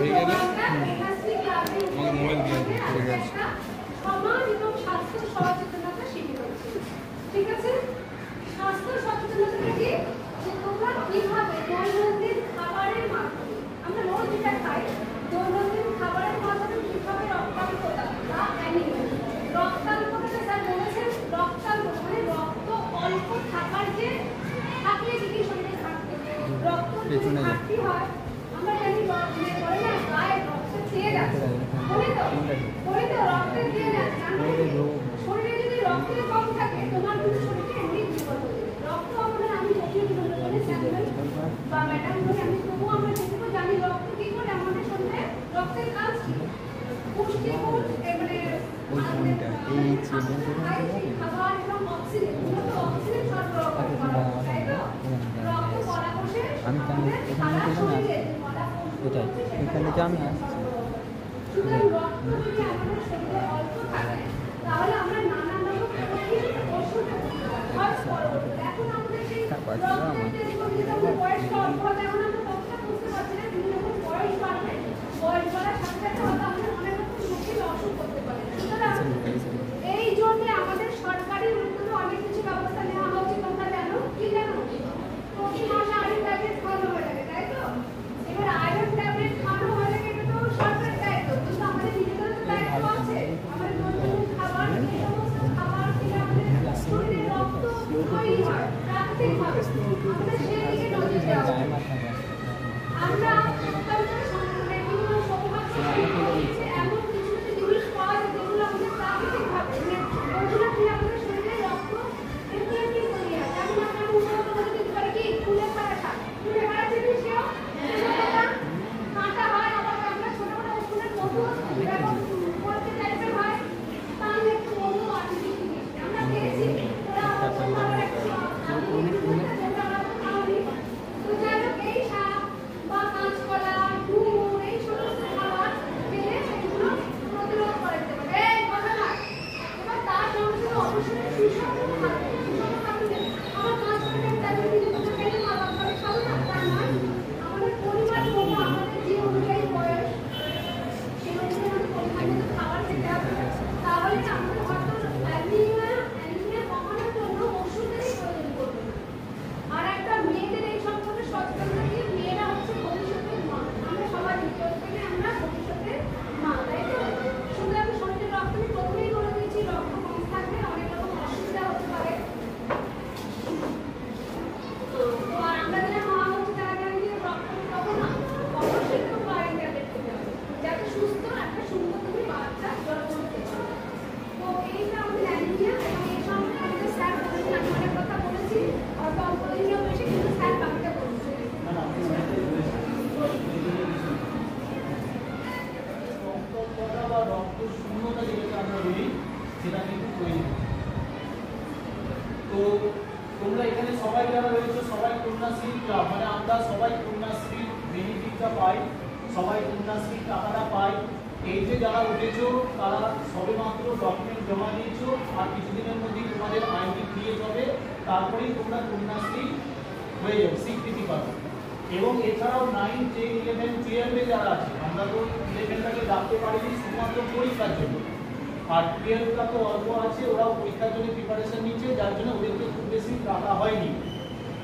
হয়ে গেলে আমাকে মোবাইল দিয়ে দিন। ঠিক আছে। সমাজ এবং স্বাস্থ্য সচেতনতা শিবির হচ্ছে, ঠিক আছে? স্বাস্থ্য সচেতনতা কি? যে তোমরা কিভাবে দৈনন্দিন খাবারের মাধ্যমে, আমরা রোজ যেটা খাই, দৈনন্দিন খাবারের মাধ্যমে কিভাবে রক্তাল্পতা বা অ্যানিমিয়া, রক্তাল্পতা স্যার বলেছেন, রক্তাল্পতা মানে রক্ত অল্প থাকার যে থাকলে কি শরীরে ঘাটতি, রক্ত যদি ঘাটতি হয় আমরা জানি বলে না গায়ে রক্ত চেয়ে যাচ্ছে, বলে তো রক্তের চেয়ে যাচ্ছে, শরীরে যদি রক্তের কম থাকে তোমার কিন্তু শরীরে এমনি দুর্বল হয়ে যাবে। রক্ত আমাদের আমি যদিও বিরোধ করে স্যাম্পল বা ম্যাডাম বলে আমি তবুও আমরা যেটুকু জানি রক্ত কি করে আমাদের শরীরে রক্তের কাজ কি পুষ্টিগুণ মানে খাবার এবং অক্সিজেন, মূলত অক্সিজেন সরবরাহ করে, তাই তো? রক্ত কলাকোষে আমাদের সারা শরীরে এটাই এখানে আমি সুতরাং রক্ত যদি আমাদের শরীরে অল্প থাকে তাহলে আমরা নানা রকম ওষুধ খরচ করবো। এখন আমাদের সেই বয়স অল্প হবে, এখন আমরা কতটা বুঝতে পারছি না, বিভিন্ন রকম বয়স বাড়বে, বয়স বাড়ার সাথে সাথে হয়তো আমাদের অনেক রকম জটিল অসুখ করতে পারে। সুতরাং এই জন্য আমাদের সরকারি উদ্যোগে অনেক কিছু ব্যবস্থা নেওয়া হচ্ছে, তোমরা জানো কি জানো? প্রতি মাসে আয়রন ট্যাবলেট খাওয়ানো হয়ে থাকে, তাই তো? এবার আয়রন ট্যাবলেট খাওয়ানো হয়ে থাকে, এটা তো সরকারের দায়িত্ব, কিন্তু আমাদের নিজেদেরও তো দায়িত্ব আছে। আমাদের দৈনন্দিন খাবার, এই সমস্ত খাবার থেকে আমাদের শরীরে রক্ত তৈরি হয় প্রাকৃতিকভাবে, আমাদের সেই দিকে নজর দেওয়া উচিত। আমরা বিভিন্ন সৌভাগ্য এমন কিছু কিছু জিনিস পাওয়া যায় যেগুলো আমাদের প্রাকৃতিকভাবে ওগুলো দিয়ে আমাদের শরীরে রক্ত এমনি এমনি তৈরি হয়। যেমন আমরা উন্নত করে দিতে পারি কি ফুলের পাতা শাক, ফুলের পাতা চিনি সেও কাঁটা হয়, আবার আমরা ছোট ছোট ফুলের মধু এবং বলতে টাইপের হয়, তার একটু মধু আছে দিচ্ছি আমরা খেয়েছি, ওরা ভালো একটা তো যাই হোক এই শাক বা কাঁচকলা ডুমুর এই সমস্ত খাবার খেলে সেগুলো প্রতিরোধ করে দিতে পারে। এই কথা না, এবার তার সঙ্গে অবশ্যই সুষম খাদ্য, সুষম খাদ্য আমার কাঁচকলা তাদের বিভিন্ন খেলে মা বাবা খাবো না তা নয়, আমাদের পরিমাণ মতো আমাদের যে অনুযায়ী বয়স সেই অনুযায়ী আমাদের পরিমাণ মতো খাবার খেতে হবে, তাহলে আমাদের হয়তো অ্যানিমিয়া কমানোর জন্য ওষুধেরই প্রয়োজন পড়বে না। আর একটা মেয়েদের এই সম্পর্কে সচেতনতা দিয়ে, মেয়েরা হচ্ছে ভবিষ্যতের মা, আমরা সবাই প্রত্যেকে আমরা ভবিষ্যতের মা, তাই তো? সুতরাং শরীরের রক্ত আমি প্রথমেই বলে দিয়েছি, রক্ত কম থাকলে অনেক রকম অসুবিধা হতে পারে। তো আর আমরা যারা মা হচ্ছে তারা জানি যে রক্ত পাবো না, অবশ্যই তো আয়রন ট্যাবলেট খেতে হবে যাতে সুস্থ একটা সুন্দর তুমি বাচ্চা জন্ম দিতে পারো। তো এইটা আমাদের অ্যানিমিয়া, এবং এই সম্পর্কে আমাদের স্যার বলেছেন, আমি অনেক কথা বলেছি, অল্প অল্প দিনেও বেশি, কিন্তু স্যার বাকিটা বলছে। রক্ত শূন্যতা যেটাকে আমরা বলি সেটা কিন্তু তৈরি। তো তোমরা এখানে সবাই যারা রয়েছে সবাই কন্যাশ্রী ক্লাব, মানে আমরা সবাই কন্যাশ্রীর বেনিফিটটা পাই, সবাই কন্যাশ্রীর টাকাটা পাই। এই যে যারা উঠেছো তারা সবেমাত্র ডকুমেন্ট জমা দিয়েছো, আর কিছুদিনের মধ্যেই তোমাদের আইডি ক্রিয়েট হবে, তারপরেই তোমরা কন্যাশ্রী হয়ে যাবে, স্বীকৃতি পাবে। এবং এছাড়াও 9, 10, 11, 12 যারা আছে, আমরা তো 11টাকে ডাকতে পারিনি শুধুমাত্র পরীক্ষার জন্য, আর 12টা তো অল্প আছে, ওরাও পরীক্ষার জন্য প্রিপারেশন নিচ্ছে, যার জন্য ওদেরকে খুব বেশি টাকা হয়নি।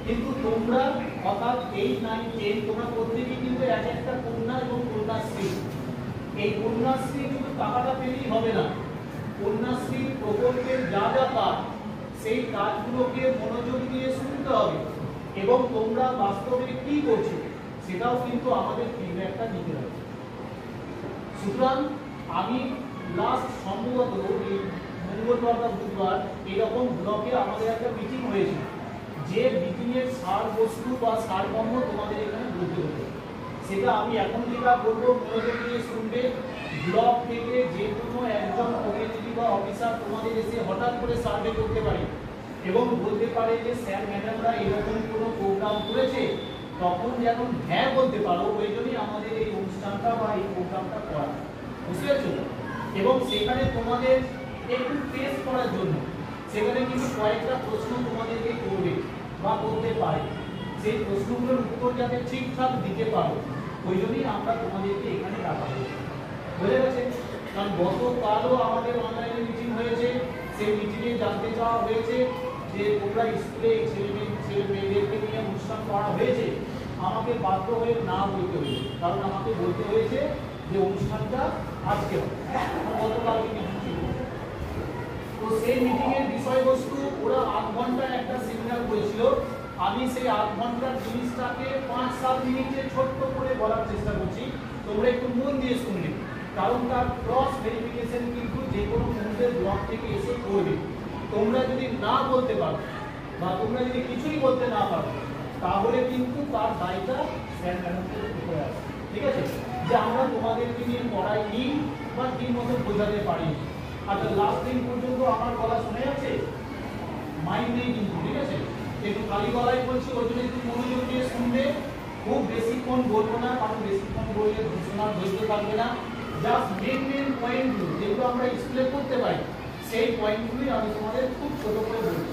কিন্তু তোমরা অর্থাৎ 8, 9, 10 তোমরা প্রত্যেকেই কিন্তু এক একটা কন্যা এবং কন্যাশ্রী। এই কন্যাশ্রী কিন্তু টাকাটা পেলেই হবে না, কন্যাশ্রী প্রকল্পের যা যা কাজ সেই কাজগুলোকে মনোযোগ দিয়ে শুনতে হবে, এবং তোমরা বাস্তবে কি করছো সেটাও কিন্তু আমাদের ফিডব্যাকটা দিতে হবে। সুতরাং আমি লাস্ট সম্ভবত এই মঙ্গলবার বা বুধবার এরকম ব্লকে আমাদের একটা মিটিং হয়েছিল, যে মিটিংয়ের সার বস্তু বা সারমর্ম তোমাদের এখানে বলতে হতো, সেটা আমি এখন যেটা বলবো মনোযোগ দিয়ে শুনবে। ব্লক থেকে যে কোনো একজন কমিউনিটি বা অফিসার তোমাদের এসে হঠাৎ করে সার্ভে করতে পারে এবং বলতে পারে যে স্যার ম্যাডামরা এরকম কোনো প্রোগ্রাম করেছে, তখন যেন হ্যাঁ বলতে পারো, ওই জন্যই আমাদের এই অনুষ্ঠানটা বা এই প্রোগ্রামটা করা, বুঝতে পারছো? এবং সেখানে তোমাদের একটু টেস্ট করার জন্য সেখানে কিন্তু কয়েকটা প্রশ্ন তোমাদেরকে করবে বা করতে পারে, সেই প্রশ্নগুলোর উত্তর যাতে ঠিকঠাক দিতে পারো ওই জন্যই আমরা তোমাদেরকে এখানে রাখা হয়েছে। বুঝে গেছে? কারণ গতকালও আমাদের অনলাইনে মিটিং হয়েছে, সেই মিটিংয়ে জানতে চাওয়া হয়েছে যে তোমরা স্কুলে ছেলে মেয়েদেরকে নিয়ে অনুষ্ঠান করা হয়েছে। আমাকে বাধ্য হয়ে না বলতে হয়েছে, কারণ আমাকে বলতে হয়েছে যে অনুষ্ঠানটা আজকে হবে, গতকালকে মিটিং ছিল। তো সেই মিটিংয়ের বিষয়বস্তু ওরা 8 ঘন্টা একটা সেমিনার করেছিল। আমি সেই 8 ঘন্টার জিনিসটাকে 5-7 মিনিটে ছোট্ট করে বলার চেষ্টা করছি, তোমরা একটু মন দিয়ে শুনবে, কারণ তার ক্রস ভেরিফিকেশন কিন্তু যে কোনো মুহূর্তের ব্লক থেকে এসে করবে। তোমরা যদি না বলতে পারো বা তোমরা যদি কিছুই বলতে না পারো, তাহলে কিন্তু তার দায়টা স্যার ম্যাডামদের উপরে আছে। ঠিক আছে? যে আমরা তোমাদেরকে নিয়ে পড়াইনি বা ঠিক মতো বোঝাতে পারিনি। আচ্ছা, লাস্ট দিন পর্যন্ত আমার গলা শুনে যাচ্ছে? মাইন্ড নেই কিন্তু, ঠিক আছে? একটু খালি গলায় বলছি, ওই জন্য একটু মনোযোগ দিয়ে শুনবে। খুব বেশিক্ষণ বলবো না, কারণ বেশিক্ষণ বললে শোনার ধৈর্য থাকবে না। জাস্ট মেন পয়েন্টগুলো যেগুলো আমরা স্কুলে করতে পারি, সেই পয়েন্টগুলি আমি তোমাদের খুব ছোট করে বলবো।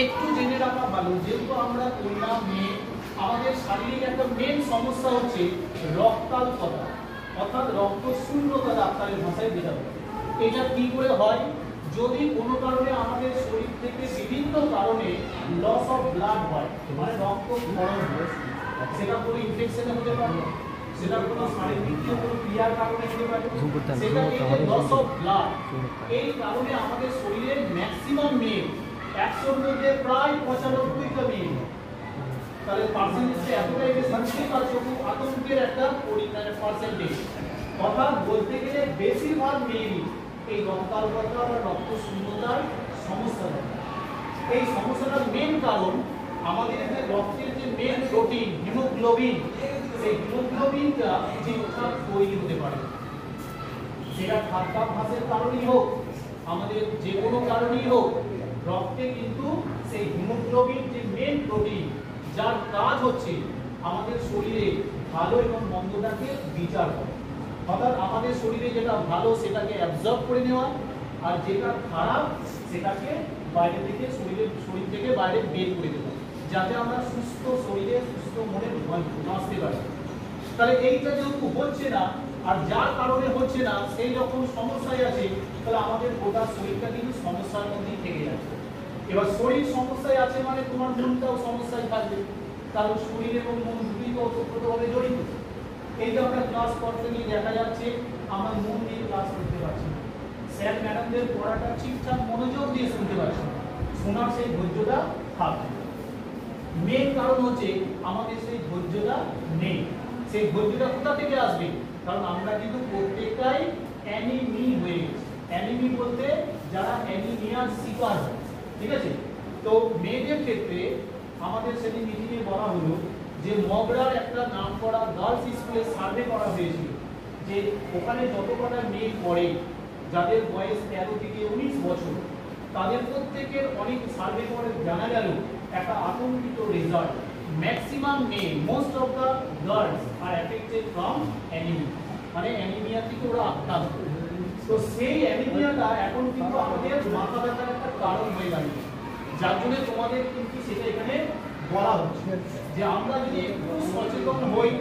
একটু জেনে রাখা ভালো, যেহেতু আমরা কন্যা মেয়ে, আমাদের শারীরিক একটা মেন সমস্যা হচ্ছে রক্তাল্পতা, অর্থাৎ রক্ত শূন্যতা, ডাক্তারের ভাষায় যেটা বলে। এটা কি করে হয়? যদি কোনো কারণে আমাদের শরীর থেকে বিভিন্ন কারণে লস অফ ব্লাড হয়, মানে রক্ত ক্ষরণ হয়, সেটা কোনো ইনফেকশনে হতে পারে, সেটা কোনো শারীরিক কোনো ক্রিয়ার কারণে হতে পারে, সেটা কিন্তু লস অফ ব্লাড। এই কারণে আমাদের শরীরের ম্যাক্সিমাম মেয়ে, 100-র মধ্যে প্রায় 95টা মেয়ে, তাহলে পার্সেন্টেজটা এতটাই বেশি, বুঝতে পারছো খুব আতঙ্কের একটা পার্সেন্টেজ। অর্থাৎ বলতে গেলে বেশিরভাগ মেয়েরই এই রক্তাল্পতা বা রক্ত শূন্যতার সমস্যা থাকে। এই সমস্যাটার মেন কারণ আমাদের যে রক্তের যে মেন প্রোটিন হিমোগ্লোবিন, সেই হিমোগ্লোবিনটা ঠিকঠাক তৈরি হতে পারে, সেটা খাদ্যাভ্যাসের কারণেই হোক, আমাদের যে কোনো কারণেই হোক, রক্তে কিন্তু সেই হিমোগ্লোবিন যে মেন প্রোটিন, যার কাজ হচ্ছে আমাদের শরীরে ভালো এবং মন্দটাকে বিচার করা। অর্থাৎ আমাদের শরীরে যেটা ভালো সেটাকে অ্যাবজর্ব করে নেওয়া, আর যেটা খারাপ সেটাকে বাইরে থেকে শরীর থেকে বাইরে বের করে দেওয়া, যাতে আমরা সুস্থ শরীরে সুস্থ মনে বাঁচতে পারি। তাহলে এইটা যেহেতু হচ্ছে না, আর যার কারণে হচ্ছে না সেই রকম সমস্যায় আছে, তাহলে আমাদের গোটা শরীরটা কিন্তু সমস্যার মধ্যেই থেকে যাচ্ছে। এবার শরীর সমস্যায় আছে মানে তোমার মনটাও সমস্যায় থাকবে, কারণ শরীর এবং মন দুটোই তো ওতপ্রোতভাবে জড়িত। এই যে আমরা ক্লাস করতে গিয়ে দেখা যাচ্ছে আমরা মন দিয়ে ক্লাস করতে পারছি না, স্যার ম্যাডামদের পড়াটা ঠিকঠাক মনোযোগ দিয়ে শুনতে পারছি না, শোনার সেই ধৈর্যটা থাকবে। মেন কারণ হচ্ছে আমাদের সেই ধৈর্যটা নেই। সেই ধৈর্যটা কোথা থেকে আসবে? কারণ আমরা কিন্তু প্রত্যেকটাই অ্যানিমি হয়ে গেছি। অ্যানিমি বলতে যারা অ্যানিমিয়ার শিকার হয়, ঠিক আছে? তো মেয়েদের ক্ষেত্রে আমাদের সেদিন মিটিংয়ে বলা হলো যে মগরার একটা নাম করা গার্লস স্কুলে সার্ভে করা হয়েছিল, যে ওখানে যত কটা মেয়ে পড়ে যাদের বয়স 13 থেকে 19 বছর, তাদের প্রত্যেকের অনেক সার্ভে করে জানা গেল একটা আতঙ্কিত রেজাল্ট। ম্যাক্সিমাম মেয়ে, most of the girls are affected from anaemia, মানে অ্যানিমিয়া থেকে ওরা আক্রান্ত। তো সেই অ্যানিমিয়াটা এখন কিন্তু আমাদের মাথা ব্যথার একটা কারণ হয়ে দাঁড়িয়েছে, যার জন্য তোমাদের কিন্তু সেটা এখানে বলা হচ্ছে যে আমরা যদি একটু সচেতন হই,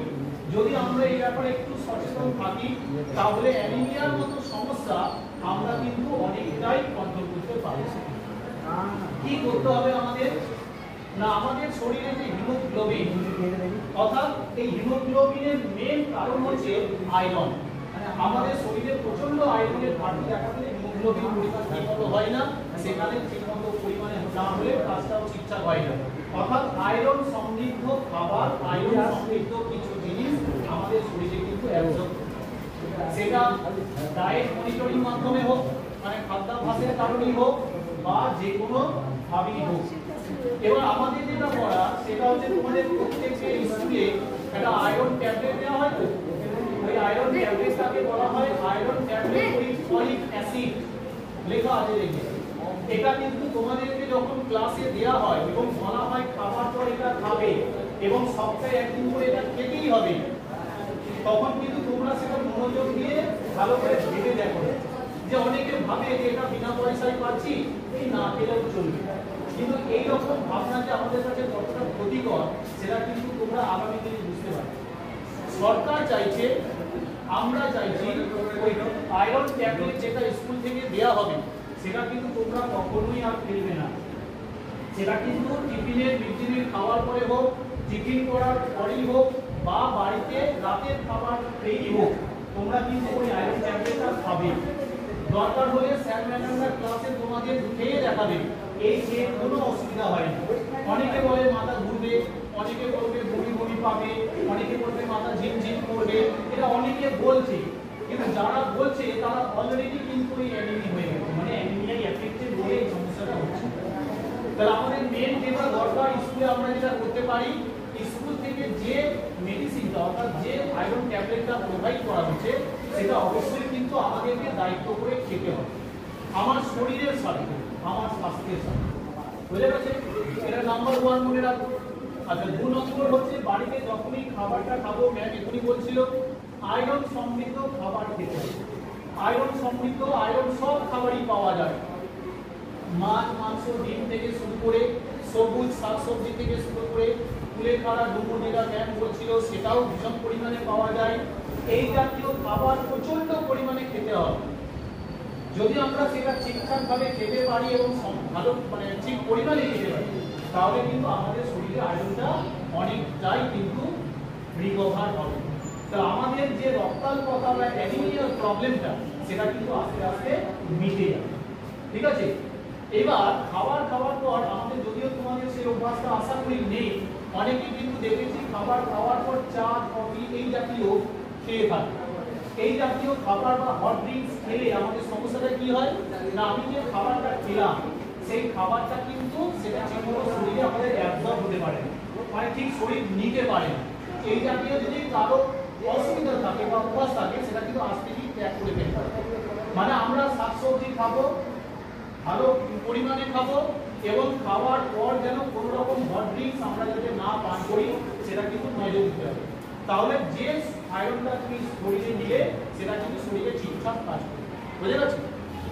যদি আমরা এই ব্যাপারে একটু সচেতন থাকি, তাহলে অ্যানিমিয়ার মতো সমস্যা আমরা কিন্তু অনেকটাই কন্ট্রোল করতে পারি। কি করতে হবে আমাদের? না, আমাদের শরীরে যে হিমোগ্লোবিন, অর্থাৎ এই হিমোগ্লোবিনের মেন কারণ হচ্ছে আয়রন। আমাদের শরীরে প্রচন্ড আয়রনের ঘাটতি দেখা দিলে হিমোগ্লোবিন পরিমাণ ঠিকমতো হয় না, সেখানে ঠিকমতো পরিমাণে না হলে কাজটাও ঠিকঠাক হয় না। অর্থাৎ আয়রন সমৃদ্ধ খাবার, আয়রন সমৃদ্ধ কিছু জিনিস আমাদের শরীরে কিন্তু অ্যাবজর্ব, সেটা ডায়েট মনিটরিং মাধ্যমে হোক, মানে খাদ্যাভ্যাসের কারণেই হোক, বা যে কোনো ভাবেই হোক। এবার আমাদের যেটা করা সেটা হচ্ছে তোমাদের প্রত্যেকটা স্কুলে একটা আয়রন ট্যাবলেট দেওয়া হয়। তো ওই আয়রন ট্যাবলেটটাকে বলা হয় iron tablet with folic acid, লেখা আছে দেখবে। এটা কিন্তু তোমাদেরকে যখন ক্লাসে দেওয়া হয় এবং বলা হয় খাবার পর এটা খাবে এবং সপ্তাহে একদিন করে এটা খেতেই হবে, তখন কিন্তু তোমরা সেটা মনোযোগ দিয়ে ভালো করে ভেবে দেখো। যে অনেকে ভাবে যে এটা বিনা পয়সায় পাচ্ছি, এই না খেলেও চলবে, কিন্তু এইরকম ভাবনা যে আমাদের কাছে কতটা ক্ষতিকর সেটা কিন্তু তোমরা আগামী দিনে বুঝতে পারবে। সরকার চাইছে, আমরা চাইছি ওই আয়রন ট্যাবলেট যেটা স্কুল থেকে দেওয়া হবে সেটা কিন্তু তোমরা কখনোই আর ফেলবে না। সেটা কিন্তু টিফিনের মিড খাওয়ার পরে হোক, টিফিন করার পরেই হোক, বা বাড়িতে রাতের খাবার খেয়েই হোক, তোমরা কিন্তু ওই আয়রন ট্যাবলেটটা খাবে। দরকার হলে স্যার ম্যাডামরা ক্লাসে তোমাদের খেয়ে দেখাবে, এই খেয়ে কোনো অসুবিধা হয় না। অনেকে বলে মাথা ঘুরবে, অনেকে বলবে বমি বমি পাবে, অনেকে বলবে মাথা ঝিমঝিম করবে, এটা অনেকে বলছে, কিন্তু যারা বলছে তারা অলরেডি কিন্তু ওই অ্যানিমি হয়ে গেছে, মানে অ্যানিমিয়ায় এফেক্টেড হয়ে এই সমস্যাটা হচ্ছে। তাহলে আমাদের মেন যেটা দরকার, স্কুলে আমরা যেটা করতে পারি, স্কুল থেকে যে মেডিসিনটা অর্থাৎ যে আয়রন ট্যাবলেটটা প্রোভাইড করা হচ্ছে সেটা অবশ্যই কিন্তু আমাদেরকে দায়িত্ব করে খেতে হবে, আমার শরীরের সাথে, আমার স্বাস্থ্যের সাথে। বুঝে গেছে? এটা নাম্বার 1 মনে রাখবো। আচ্ছা, 2 নম্বর হচ্ছে বাড়িতে যখনই খাবারটা খাবো, ম্যাম এখনই বলছিল আয়রন সমৃদ্ধ খাবার খেতে হবে। আয়রন সমৃদ্ধ, আয়রন সব খাবারই পাওয়া যায়, মাছ মাংস ডিম থেকে শুরু করে সবুজ শাকসবজি থেকে শুরু করে কুলেখাড়া ডুমুর যেটা ম্যাম বলছিল সেটাও ভীষণ পরিমাণে পাওয়া যায়। এই জাতীয় খাবার প্রচন্ড পরিমাণে খেতে হবে। যদি আমরা সেটা ঠিকঠাক ভাবে খেতে পারি এবং ভালো মানে ঠিক পরিমাণে খেতে পারি, তাহলে কিন্তু আমাদের শরীরে আয়রনটা অনেকটাই কিন্তু রিকভার হবে। তো আমাদের যে রক্তাল্পতা বা অ্যানিমিয়ার প্রবলেমটা সেটা কিন্তু আস্তে আস্তে মিটে যাবে। ঠিক আছে? এবার খাবার খাওয়ার পর আমাদের, যদিও তোমাদের সেই অভ্যাসটা আশা করি নেই, অনেকে কিন্তু দেখেছি খাবার খাওয়ার পর চা কফি এই জাতীয় খেয়ে থাকে। এই জাতীয় খাবার বা হট ড্রিঙ্কস খেলে আমাদের সমস্যাটা কি হয় না, আমি যে খাবারটা খেলাম সেই খাবারটা কিন্তু সেটা ঠিকমতো শরীরে আমাদের অ্যাবজর্ব হতে পারে না, মানে ঠিক শরীর নিতে পারে না। এই জাতীয় যদি কারো অসুবিধা থাকে বা অভ্যাস থাকে সেটা কিন্তু আজ থেকেই ত্যাগ করে ফেলতে হবে। মানে আমরা শাকসবজি খাবো, ভালো পরিমাণে খাবো, এবং খাওয়ার পর যেন কোনো রকম হট ড্রিঙ্কস আমরা যাতে না পান করি সেটা কিন্তু নজর দিতে হবে। তাহলে যে আয়রনটা তুমি শরীরে নিলে সেটা কিন্তু শরীরে ঠিকঠাক কাজ করবে। বুঝে গেছো?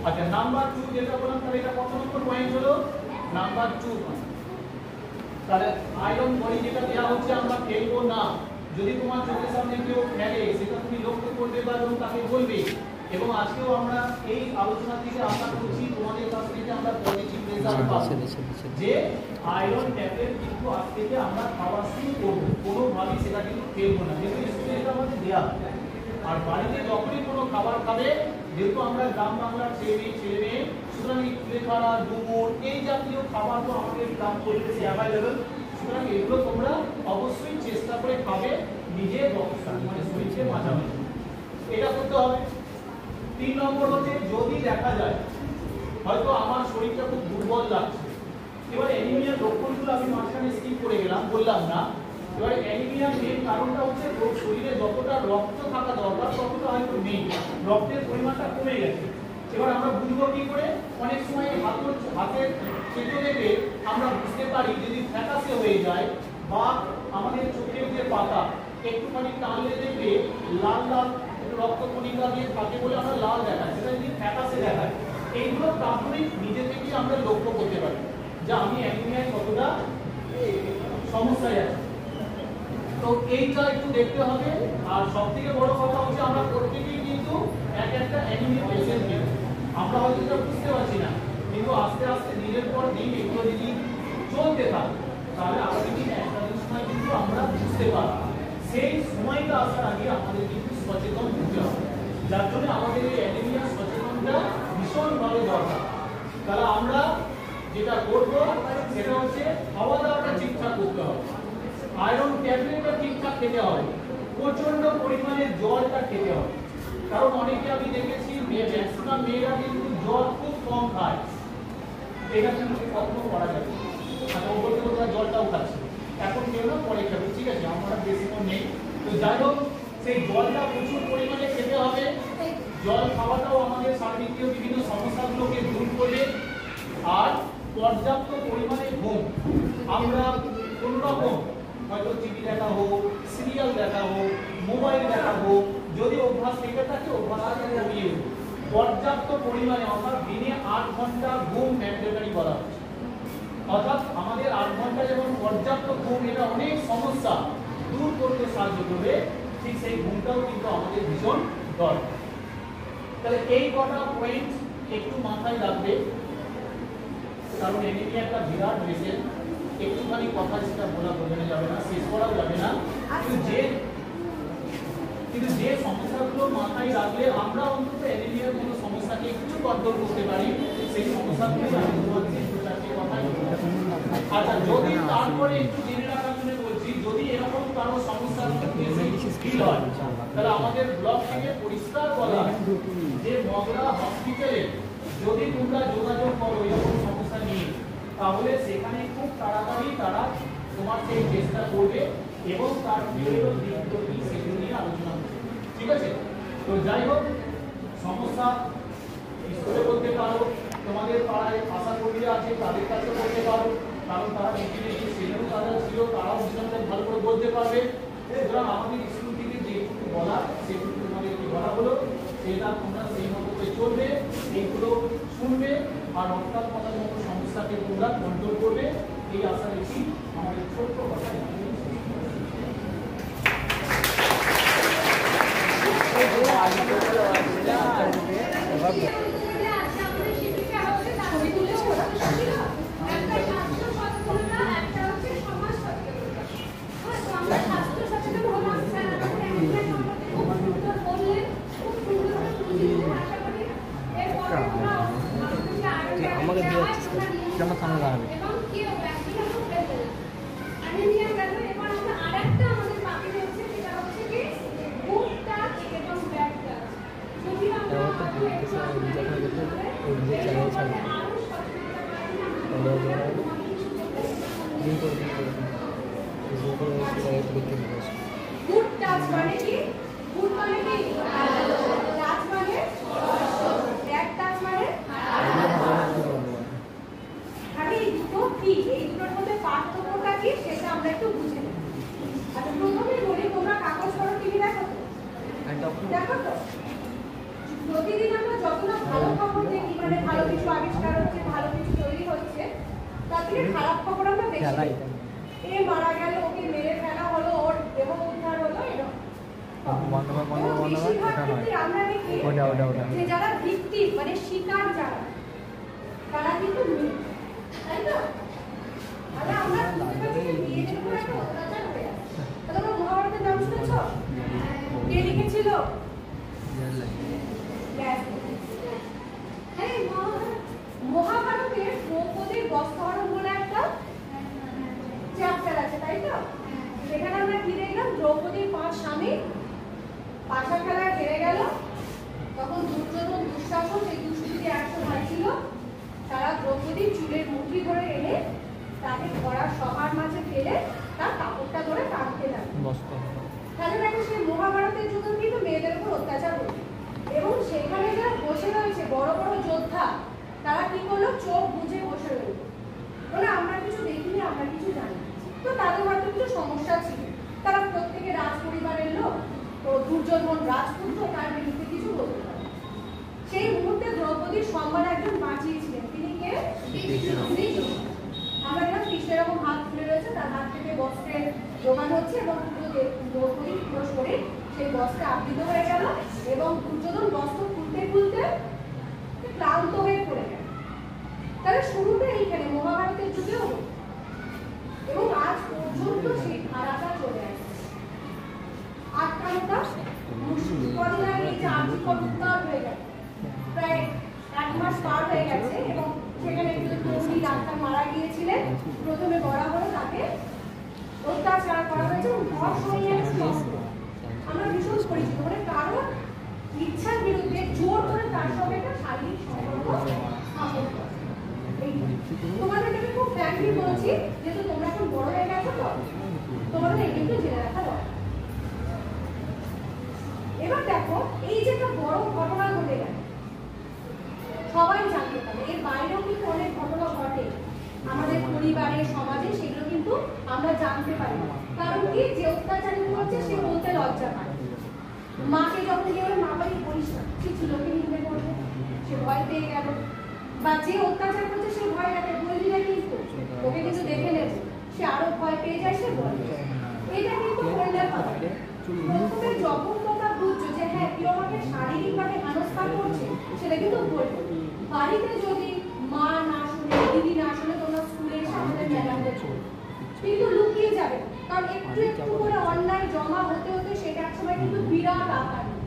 আচ্ছা, নাম্বার 2 যেটা বললাম, তাহলে এটা কত নম্বর পয়েন্ট হলো? নাম্বার 2। তাহলে আয়রন বডি যেটা দেওয়া হচ্ছে আমরা ফেলবো না। যদি তোমার চোখের সামনে কেউ ফেলে সেটা তুমি লক্ষ্য করবে বা তাকে বলবে। এবং আজকেও আমরা এই আলোচনা থেকে আশা করছি তোমাদের কাছ থেকে আমরা পজিটিভ রেজাল্ট পাবো যে আয়রন ট্যাবলেট কিন্তু আজ থেকে আমরা খাওয়া শুরু করবো, কোনোভাবেই সেটা কিন্তু ফেলবো না, যেহেতু স্কুলে এটা আমাদের দেওয়া। আর বাড়িতে যখনই কোনো খাবার খাবে, যেহেতু আমরা গ্রাম বাংলার ছেলে মেয়ে, সুতরাং এই কুলেখাড়া ডুমুর এই জাতীয় খাবার তো আমাদের গ্রাম পরিবেশে অ্যাভেলেবেল, সুতরাং এগুলো তোমরা অবশ্যই চেষ্টা করে খাবে নিজের মানে শরীরকে বাঁচানোর জন্য। এটা করতে হবে। 3 নম্বর হচ্ছে, যদি দেখা যায় হয়তো আমার শরীরটা খুব দুর্বল লাগছে, এবার অ্যানিমিয়ার লক্ষণগুলো আমি মাঝখানে স্কিপ করে গেলাম, বললাম না। এবার অ্যানিমিয়ার মেন কারণটা হচ্ছে শরীরে যতটা রক্ত থাকা দরকার ততটা হয়তো নেই, রক্তের পরিমাণটা কমে গেছে। এবার আমরা বুঝবো কি করে? অনেক সময় হাতের চেটো দেখে আমরা বুঝতে পারি যদি ফ্যাকাসে হয়ে যায়, বা আমাদের চোখের যে পাতা একটুখানি টানলে দেখবে লাল লাল রক্তকণিকা দিয়ে থাকে বলে আমরা লাল দেখায়, সেটা যদি ফ্যাকাসে দেখায়, এইগুলো প্রাথমিক নিজে থেকেই আমরা লক্ষ্য করতে পারি যে আমি অ্যানিমিয়ায় কতটা সমস্যায় আছি। তো এইটা একটু দেখতে হবে। আর সবথেকে বড় কথা হচ্ছে আমরা প্রত্যেকেই কিন্তু একটা অ্যানিমিয়া পেশেন্ট, কিন্তু আমরা হয়তো এটা বুঝতে পারছি না, কিন্তু আস্তে আস্তে দিনের পর দিন এগুলো যদি চলতে থাকে তাহলে আগামী দিনে একটা সময় কিন্তু আমরা বুঝতে পারবো। সেই সময়টা আসার আগে আমাদের কিন্তু সচেতন হতে হবে, যার জন্য আমাদের এই অ্যানিমিয়া সচেতনটা ভীষণভাবে দরকার। তাহলে আমরা যেটা করবো সেটা হচ্ছে খাওয়া দাওয়াটা ঠিকঠাক করতে হবে, আয়রন ট্যাবলেটটা ঠিকঠাক খেতে হবে, প্রচন্ড পরিমাণে জলটা খেতে হবে। কারণ অনেকে আমি দেখেছি ম্যাক্সিমাম মেয়েরা কিন্তু জল খুব কম খায়, এটা কিন্তু কখনো করা যাবে না। বলতে বলতে জলটাও খাচ্ছে, এখন কেউ না পরে খাবে, ঠিক আছে, আমরা বেশিক্ষণ নেই। তো যাই হোক, সেই জলটা প্রচুর পরিমাণে খেতে হবে। জল খাওয়াটাও আমাদের শারীরিক বিভিন্ন সমস্যাগুলোকে দূর করবে। আর পর্যাপ্ত পরিমাণে ঘুম, আমরা কোনো রকম হয়তো টিভি দেখা হোক, সিরিয়াল দেখা হোক, মোবাইল দেখা হোক, যদি অভ্যাস থেকে থাকে অভ্যাসটা কমিয়ে পর্যাপ্ত পরিমাণে, অর্থাৎ দিনে 8 ঘন্টা ঘুম ম্যান্ডেটরি করা হচ্ছে। অর্থাৎ আমাদের 8 ঘন্টা যেমন পর্যাপ্ত ঘুম, এটা অনেক সমস্যা দূর করতে সাহায্য করবে, ঠিক সেই ঘুমটাও কিন্তু আমাদের ভীষণ দরকার। তাহলে এই কটা পয়েন্ট একটু মাথায় রাখবে, কারণ এমনি একটা বিরাট মেশিন, একটুখানি কথা সেটা বলা বোঝানো যাবে না, শেষ করাও যাবে না। কিন্তু যে সমস্যাগুলো মাথায় রাখলে আমরা অন্তত অ্যানিমিয়ার কোনো সমস্যাকে একটু কন্ট্রোল করতে পারি, সেই সমস্যাগুলো আমি তোমাদের একটু চারটে কথাই বলবো। আচ্ছা, যদি তারপরে একটু জেনে রাখার জন্য বলছি, যদি এরকম কারো সমস্যার ফিল হয়, তাহলে আমাদের ব্লক থেকে পরিষ্কার বলা যে মগরা হসপিটালে যদি তোমরা যোগাযোগ করো এরকম সমস্যা নিয়ে, তাহলে সেখানে খুব তাড়াতাড়ি তারা তোমার সেই চেষ্টা করবে এবং তার ভিডিও দিকগুলো কি সেগুলো নিয়ে আলোচনা করবে। ঠিক আছে? তো যাই হোক, সমস্যা স্কুলে বলতে পারো, তোমাদের পাড়ায় আশা কর্মীরা আছে তাদের কাছে বলতে পারো, কারণ তারা ইন্টারনেটে সেখানেও তারা ছিল, তারাও ভীষণটা ভালো করে বলতে পারবে। সুতরাং আমাদের স্কুল থেকে যেটুকু বলা সেটুকু তোমাদেরকে বলা হলো, সেটা তোমরা সেই মতো করে চলবে, এইগুলো শুনবে আর অর্থাৎ কথার মতো সমস্যাকে তোমরা কন্ট্রোল করবে। এই আশা রেখি আমাদের ছোট্ট কথা। আমাকে দিয়ে যাচ্ছিস আমার সামনে দাঁড়াবে। গুড টাচ মানে কি? গুড মানে কি? টাচ মানে ব্যাড টাচ মানে আরে এই দুটো কি, এই দুটোর মধ্যে পার্থক্যটা কি সেটা আমরা একটু বুঝে নেব। আচ্ছা, প্রথমে বলি, তোমরা কাগজ পড়ো, টিভি দেখো তো? দেখো তো? প্রতিদিন আমরা যত না ভালো খবর দেখি, মানে ভালো কিছু আবিষ্কার হচ্ছে, ভালো কিছু তৈরি হচ্ছে, তার থেকে খারাপ খবর আমরা দেখি। এ মারা গেল, ওকে মেরে ফেলা হলো, ওর দেহ উদ্ধার হলো, এরকম। বেশিরভাগ ক্ষেত্রে আমরা দেখি যে যারা ভিকটিম মানে শিকার যারা, তারা কিন্তু মেয়ে, তাই তো? তাহলে আমরা বুঝতে পারছি যে মেয়েদের উপর একটা অত্যাচার হয়ে আছে। তাহলে আমরা মহাভারতের নাম শুনেছ? কে লিখেছিল? মহাভারতের দ্রৌপদীর বস্ত্রহরণ বলে একটা চ্যাপ্টার আছে, তাই তো? সেখানে আমরা কি দেখলাম? দ্রৌপদীর 5 স্বামী পাশা খেলায় হেরে গেল, তখন দুর্যোধন দুঃশাসন, এই দুষ্কৃতী 100 ভাই ছিল, তারা দ্রৌপদীর চুলের মুঠি ধরে এনে তাকে ঘোড়ার সভার মাঝে ফেলে তার কাপড়টা ধরে টানতে লাগলো। তাহলে দেখো, সেই মহাভারতের যুগে কিন্তু মেয়েদের উপর অত্যাচার হয়েছে, এবং সেখানে যারা বসে রয়েছে বড় বড় যোদ্ধা, তারা কি করলো? চোখ বুঝে বসে রইল, বলে আমরা কিছু দেখিনি, আমরা কিছু জানি। তো তাদের হয়তো কিছু সমস্যা ছিল, তারা প্রত্যেকে রাজ পরিবারের লোক, তো দুর্যোধন রাজপুত্র, তার বিরুদ্ধে কিছু বলতে পারে। সেই মুহূর্তে দ্রৌপদীর সম্মান একজন বাঁচিয়েছিলেন, তিনি কে? শ্রীকৃষ্ণ। আমরা দেখলাম কৃষ্ণ এরকম হাত তুলে রয়েছে, তার হাত থেকে বস্ত্রের জোগান হচ্ছে, এবং দ্রৌপদীর পুরো শরীর সেই বস্ত্রে আবৃত হয়ে গেল, এবং দুর্যোধন বস্ত্র খুলতে খুলতে ক্লান্ত হয়ে পড়ে গেল। তাহলে শুরুটা এইখানে মহাভারতের যুগেও, এবং আজ পর্যন্ত সেই ধারাটা চলে আসছে। আটকানোটা কদিন আগে যে আর্থিক উত্তাল হয়ে গেল, প্রায় 1 মাস পার হয়ে গেছে, এবং সেখানে একজন তরুণী ডাক্তার মারা গিয়েছিলেন। প্রথমে বলা হলো তাকে অত্যাচার করা হয়েছে, এবং ধর্ষণের আমরা ভীষণ পরিচিত, মানে কারো ইচ্ছার বিরুদ্ধে জোর করে তার সঙ্গে একটা শারীরিক সম্পর্ক স্থাপন করা। তোমাদেরকে আমি খুব ফ্র্যাঙ্কলি বলছি, যেহেতু তোমরা এখন বড় হয়ে গেছো, তো তোমাদের এই কিন্তু জেনে রাখা দরকার। এবার দেখো, এই যে একটা বড় ঘটনা ঘটে গেল, সবাই জানতে পারে, এর বাইরেও কিন্তু অনেক ঘটনা ঘটে আমাদের পরিবারে, সমাজে, সেগুলো কিন্তু আমরা জানতে পারি। কারণ কি? যে অত্যাচারী হচ্ছে সে বলতে লজ্জা পায়। মাকে যখন গিয়ে মা বাড়ি বলিস না, কিছু লোকে নিন্দে করবে, সে ভয় পেয়ে গেল। বা যে অত্যাচার করছে সে ভয় রাখে, বলবি না কিন্তু ওকে কিন্তু দেখে নেবে, সে আরো ভয় পেয়ে যায়, সে বলে। এটা কিন্তু করলে হবে। প্রথমে যখন তোমরা বুঝছো যে হ্যাঁ কেউ আমাকে শারীরিকভাবে হেনস্থা করছে, সেটা কিন্তু বলবো। বাড়িতে যদি মা না শুনে, দিদি না শুনে, তোমরা স্কুলে এসে আমাদের ম্যাডাম বলছো, কিন্তু লুকিয়ে যাবে, কারণ একটু একটু করে অন্যায় জমা হতে হতে সেটা একসময় কিন্তু বিরাট আকার নেয়।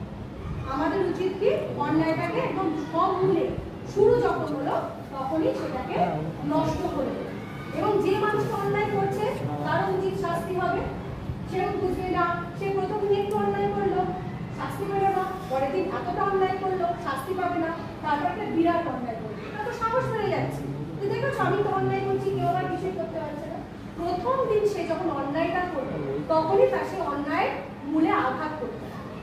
আমাদের উচিত কি অন্যায়টাকে একদম সমূলে শুরু যখন হলো তখনই সেটাকে নষ্ট করে দেবে। এবং যে মানুষটা অন্যায় করছে তার উচিত শাস্তি হবে। সে বুঝবে না, সে প্রথম দিন একটু অন্যায় করলো, শাস্তি পেল না, পরের দিন এতটা অন্যায় করলো, শাস্তি পাবে না, তারপর একটা বিরাট অন্যায় করবে, তার তো সাহস বেড়ে যাচ্ছে। তো দেখো আমি তো অন্যায় করছি, কেউ আবার কিছুই করতে পারছে না। প্রথম দিন সে যখন অন্যায়টা করবে তখনই তার সে অন্যায় মূলে আঘাত করতে হবে।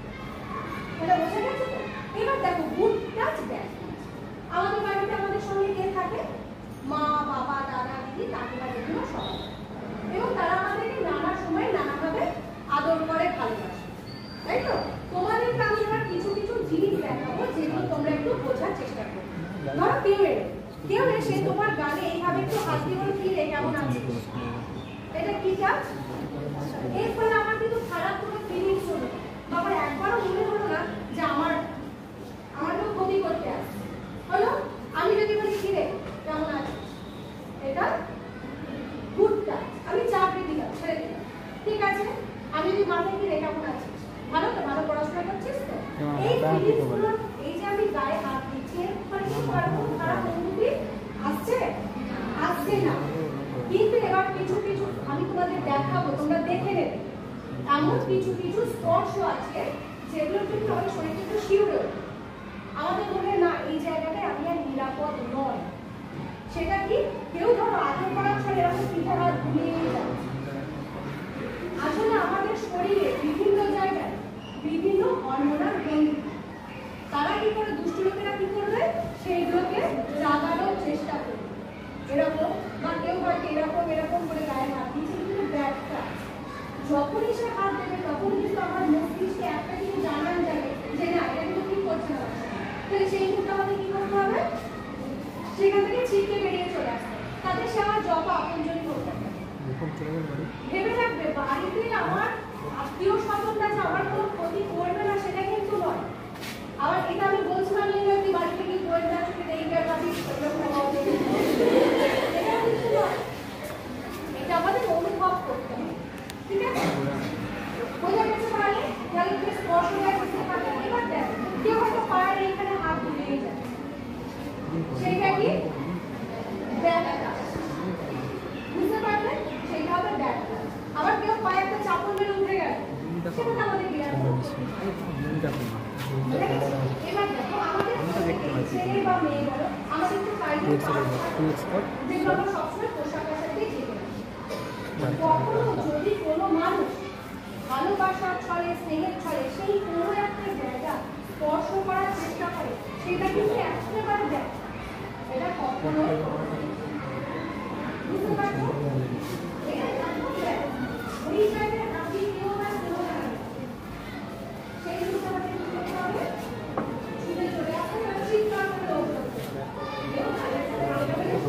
এটা বোঝা গেছে তো? এবার দেখো গুড টাচ ব্যাড টাচ। আমাদের বাড়িতে আমাদের সঙ্গে কে থাকে? মা, বাবা, দাদা, দিদি, কাকিমা, জেঠিমা সবাই। এবং তারা আমাদেরকে নানা সময় নানাভাবে আদর করে, ভালোবাসে, তাই তো? তোমাদেরকে আমি এবার কিছু কিছু জিনিস দেখাবো যেগুলো তোমরা একটু বোঝার চেষ্টা করো। ধরো কেউ এসে তোমার গালে এইভাবে একটু হাত দিয়ে বলে কি রে কেমন আছিস, এটা কি কাজ? এর ফলে আমার কিন্তু খারাপ কোনো ফিলিংস হলো, বাবার একবারও মনে হলো না যে আমার কেউ ক্ষতি করতে আসছে। হলো আমি যদি বলি কি রে কেমন আছিস, এটা গুড টাচ, আমি চাপে দিলাম, ছেড়ে দিলাম, ঠিক আছে? আমি যদি মাথায় কি রে কেমন আছিস, ভালো তো, ভালো পড়াশোনা করছিস তো, এই ফিলিংসগুলো, এই যে আমি গায়ে হাত দিচ্ছি মানে কি খারাপ অনুভূতি আসছে না। কিন্তু এবার কিছু কিছু আমি তোমাদের দেখাবো, তোমরা দেখে নেবে। এমন কিছু কিছু স্পর্শ আছে যেগুলো কিন্তু আমাদের শরীরকে একটু শিউরে ওঠে। আমাদের মনে না এই জায়গাটায় আমি আর নিরাপদ নয়। সেটা কি? কেউ ধরো আদর করার সময় এরকম পিঠে হাত ঘুমিয়ে যাচ্ছে। আসলে আমাদের শরীরে বিভিন্ন জায়গায় বিভিন্ন হরমোনাল গ্রন্থি, তারা কি করে, দুষ্ট লোকেরা কি করবে, সেইগুলোকে জাগানোর চেষ্টা করবে। এরকম বা কেউ হয়তো এরকম করে গায়ে হাত দিচ্ছে, কিন্তু ব্যাগটা যখনই সে হাত দেবে তখন কিন্তু আমার মস্তিষ্কে একটা কিছু জানান যাবে যে না এটা কিন্তু ঠিক করছে না। তাহলে সেই মুহূর্তে আমাদের কি করতে হবে? সেখান থেকে ছিটকে বেরিয়ে চলে আসতে, তাতে সে আমার যত আপনজনই করতে হবে। ভেবে রাখবে বাড়িতে আমার আত্মীয় স্বজনরা যে আমার কোনো ক্ষতি করবে না সেটা কিন্তু নয়। আবার এটা আমি বলছিলাম তুই বাড়িতে কি করবে না, চোখে দেখবে ভাবি, এটা কিন্তু নয়। এটা আমাদের অনুভব করতে হবে, ঠিক আছে? বোঝা গেছে? পারলে তাহলে তুমি স্পর্শ বুঝতে পারবে। এবার দেখো কেউ হয়তো পায়ের এইখানে হাত বুলিয়ে যায়, সেইটা কি ব্যাড টাচ, বুঝতে পারবে? সেইটা হবে ব্যাড টাচ। আবার কেউ পায়ে একটা চাপড় মেরে উঠে গেল, সেটা আমাদের বিরাট। এবার দেখো আমাদের ছেলে বা মেয়ে বলো, আমাদের একটু প্রাইভেট যেগুলো আমরা সবসময় পোশাক আশাক দিয়ে যেতে পারি। কখনো যদি কোনো মানুষ ভালোবাসার ছলে, স্নেহের ছলে সেই কোনো একটা জায়গা স্পর্শ করার চেষ্টা করে, সেটা কিন্তু একেবারে দেয়, এটা কখনো বুঝতে পারছো? ওই জায়গায় আপনি কেউ না কেউ না সেই জিনিসটা আমাদের কি করতে হবে? ছুটে চলে আসতে হবে, চিৎকার করে দৌড় করতে হবে। এবং তাদের সাথে আলোচনা করতে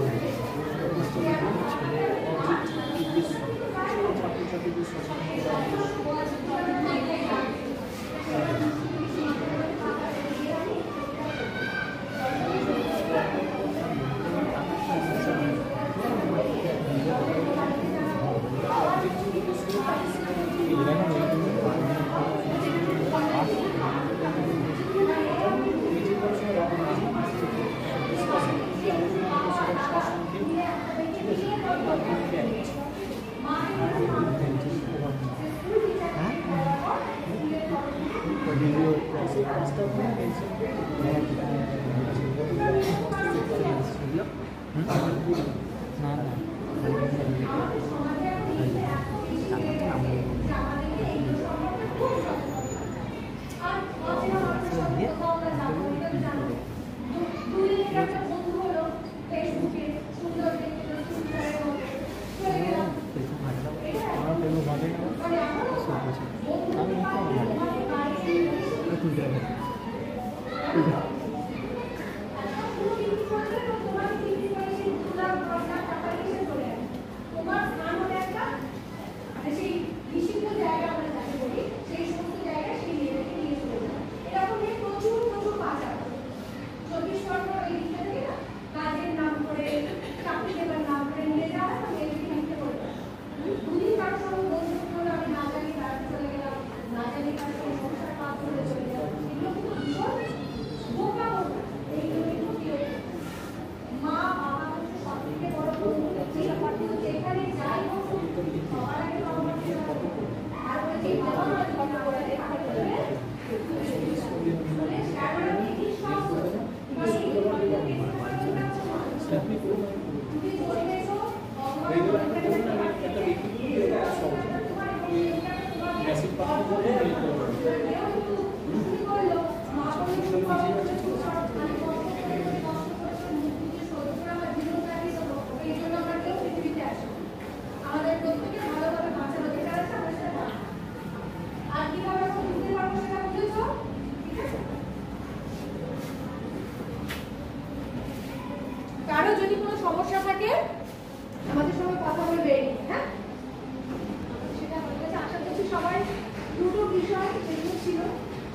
সেই নিষিদ্ধ জায়গা আমরা যাকে বলি, সেই সমস্যা থাকে আমাদের সঙ্গে কথা বলবে, হ্যাঁ সেটা হয়ে গেছে। আশা করছি সবাই দুটো বিষয় যেগুলো ছিল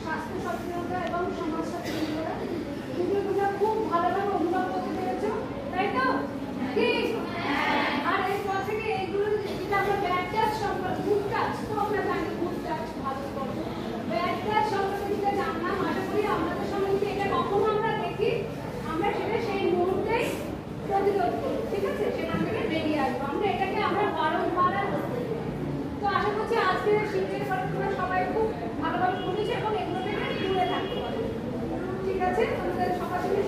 স্বাস্থ্য সচেতনতা এবং সমাজ সচেতনতা দুটো খুব ভালোভাবে অনুভব করতে পেরেছো, তাই তো? ঠিক। আর এরপর থেকে এইগুলো যেটা আমরা ব্যাড টাচ সম্পর্কে, গুড টাচ তো আমরা জানি, গুড টাচ ভালো করবো, ব্যাড টাচ সম্পর্কে যেটা জানলাম, আশা করি আমাদের সঙ্গে যদি এটা কখনো আমরা দেখি আমরা সেটা সেই মুহূর্তেই প্রতিরোধ করবো, ঠিক আছে? সেখান থেকে বেরিয়ে আসবো আমরা, এটাকে আমরা বারংবার করতে। তো আশা করছি আজকের শিবিরের পরে তোমরা সবাই খুব ভালোভাবে বুঝেছো এবং এগুলো থেকে দূরে থাকতে পারবে, ঠিক আছে? তোমাদের সবার সঙ্গে